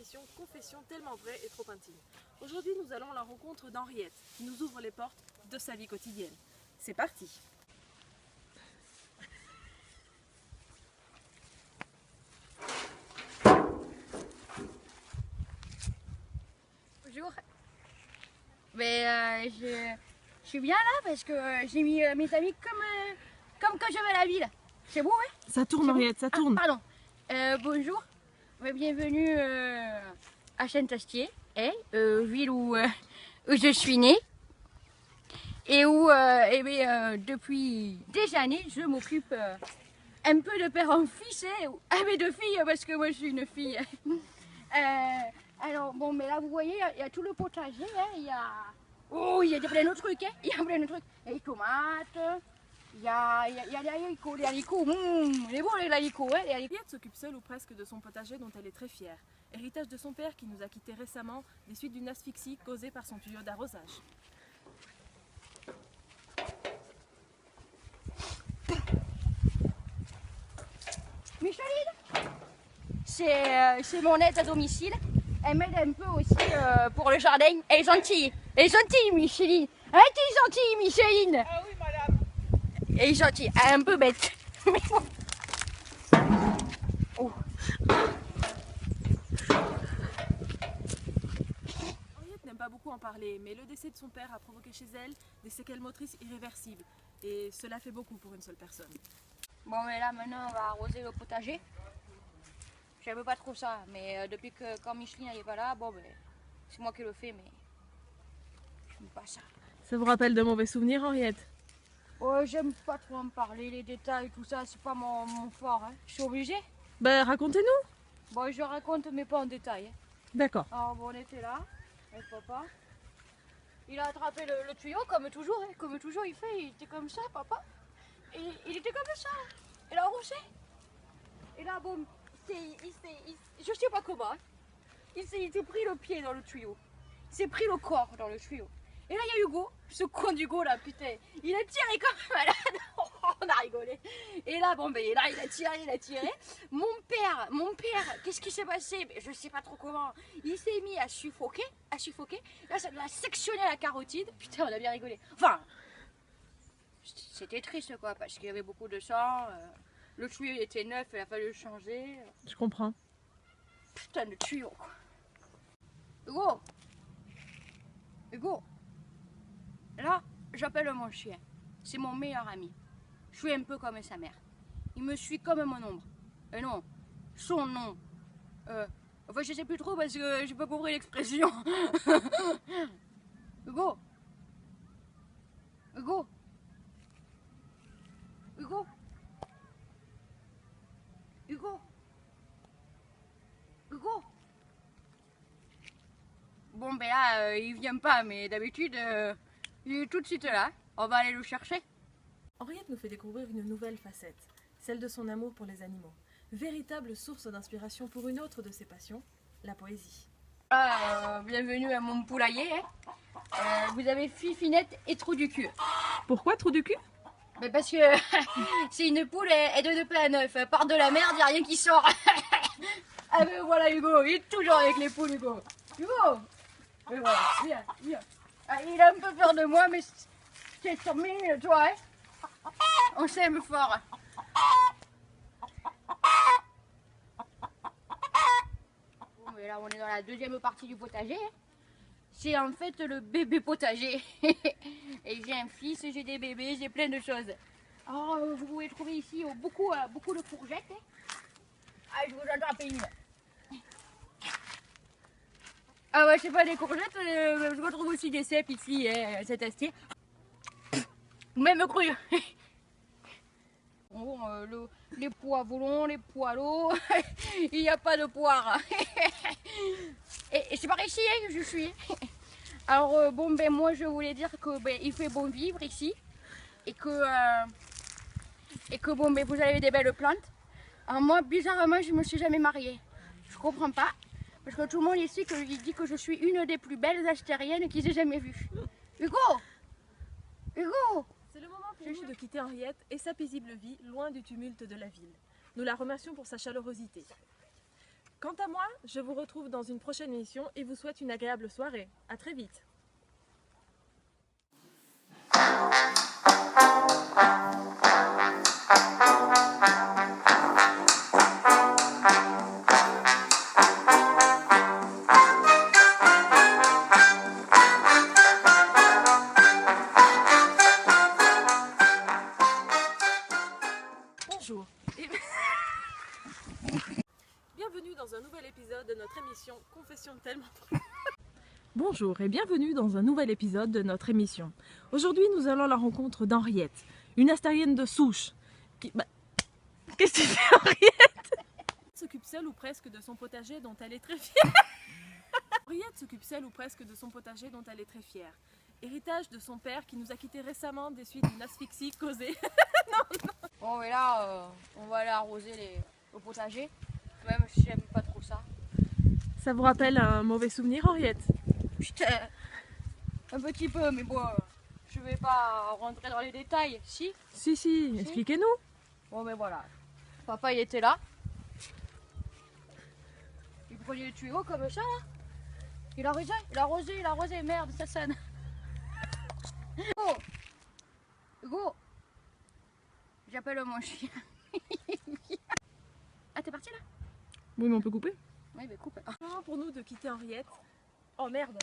émission Confession tellement vraie et trop intime. Aujourd'hui, nous allons à la rencontre d'Henriette, qui nous ouvre les portes de sa vie quotidienne. C'est parti! Bonjour. Mais je suis bien là parce que j'ai mis mes amis comme quand je vais à la ville. C'est beau, hein? Ça tourne, Henriette, ça tourne. Pardon. Bonjour. Bienvenue à Saint-Astier, ville où je suis née et où depuis des années je m'occupe un peu de père en fils, mais de filles parce que moi je suis une fille. Alors bon, mais là vous voyez, il y a tout le potager, hein, il y a plein de trucs, hein, il y a plein de trucs. Il y a les tomates, il y a les haricots, les bons les haricots, hein, les haricots. Henriette s'occupe seule ou presque de son potager dont elle est très fière. Héritage de son père qui nous a quittés récemment des suites d'une asphyxie causée par son tuyau d'arrosage. Micheline, c'est mon aide à domicile. Elle m'aide un peu aussi pour le jardin. Elle est gentille, Micheline. Elle est gentille, Micheline. Ah oui, madame. Elle est gentille, elle est un peu bête. Oh. Henriette n'aime pas beaucoup en parler, mais le décès de son père a provoqué chez elle des séquelles motrices irréversibles. Et cela fait beaucoup pour une seule personne. Bon, mais là maintenant on va arroser le potager. J'aime pas trop ça, mais depuis que quand Micheline n'est pas là, bon ben c'est moi qui le fais, mais j'aime pas ça. Ça vous rappelle de mauvais souvenirs, Henriette? Oh, j'aime pas trop en parler, les détails, tout ça, c'est pas mon fort. Hein. Je suis obligée. Ben, racontez-nous. Bon, je raconte, mais pas en détail. Hein. D'accord. Alors, bon, on était là, avec papa. Il a attrapé le tuyau, comme toujours. Hein. Comme toujours, il était comme ça, papa. Et il était comme ça. Il a arrosé. Et là, bon, je sais pas comment. Hein. Il s'est pris le pied dans le tuyau. Il s'est pris le corps dans le tuyau. Et là, il y a Hugo, ce con d'Hugo là, putain. Il a tiré comme un malade. On a rigolé. Et là, bon, ben là, il a tiré. Mon père, qu'est-ce qui s'est passé? Je sais pas trop comment. Il s'est mis à suffoquer. Là, ça lui a sectionné la carotide. Putain, on a bien rigolé. Enfin, c'était triste, quoi, parce qu'il y avait beaucoup de sang. Le tuyau, il était neuf, il a fallu le changer. Je comprends. Putain de tuyau, quoi. Hugo. Là, j'appelle mon chien. C'est mon meilleur ami. Je suis un peu comme sa mère. Il me suit comme mon ombre. Et non, son nom. Enfin, je sais plus trop parce que j'ai pas compris l'expression. Hugo. Bon, ben là, il vient pas, mais d'habitude, il est tout de suite là. On va aller le chercher. Henriette nous fait découvrir une nouvelle facette, celle de son amour pour les animaux. Véritable source d'inspiration pour une autre de ses passions, la poésie. Bienvenue à mon poulailler. Hein. Vous avez Fifinette et Trou du cul. Pourquoi trou du cul? Mais parce que c'est une poule et de pas à neuf. Part de la merde, il n'y a rien qui sort. Ah ben voilà Hugo, il est toujours avec les poules Hugo. Mais voilà, viens. Ah, il a un peu peur de moi, mais c'est sur mine, toi, hein. On s'aime fort. Bon, mais là, on est dans la deuxième partie du potager. C'est en fait le bébé potager. Et j'ai un fils, j'ai des bébés, j'ai plein de choses. Alors, vous pouvez trouver ici beaucoup de courgettes. Hein. Ah, je vous en attrape une. Ah ouais, je sais pas, des courgettes, je retrouve aussi des cèpes ici, hein, cet astier. Même cru. Bon, les poivrons, les poireaux, il n'y a pas de poire. Et c'est par ici hein, que je suis. Alors bon, ben moi je voulais dire que ben, il fait bon vivre ici et que bon, ben vous avez des belles plantes. Alors moi, bizarrement, je me suis jamais mariée. Je comprends pas. Parce que tout le monde ici il dit que je suis une des plus belles astériennes qu'ils aient jamais vues. Hugo. C'est le moment pour nous de quitter Henriette et sa paisible vie loin du tumulte de la ville. Nous la remercions pour sa chaleurosité. Quant à moi, je vous retrouve dans une prochaine émission et vous souhaite une agréable soirée. À très vite. Bonjour et bienvenue dans un nouvel épisode de notre émission Confession tellement... Bonjour et bienvenue dans un nouvel épisode de notre émission. Aujourd'hui, nous allons à la rencontre d'Henriette, une astérienne de souche. Qu'est-ce que tu fais, Henriette? S'occupe seule ou presque de son potager dont elle est très fière. Henriette s'occupe seule ou presque de son potager dont elle est très fière. Héritage de son père qui nous a quittés récemment des suites d'une asphyxie causée. Bon, mais là, on va aller arroser le potager. Même si j'aime pas trop ça. Ça vous rappelle un mauvais souvenir, Henriette? Putain, un petit peu, mais bon, je vais pas rentrer dans les détails. Si? Si, expliquez-nous. Bon, mais voilà. Papa, il était là. Il prenait le tuyau comme ça, là. Il a arrosé, merde, ça sonne. Oh, Hugo, j'appelle mon chien. Ah, t'es parti là? Oui, mais on peut couper. Oui, mais coupe. Pour nous de quitter Henriette. Oh merde.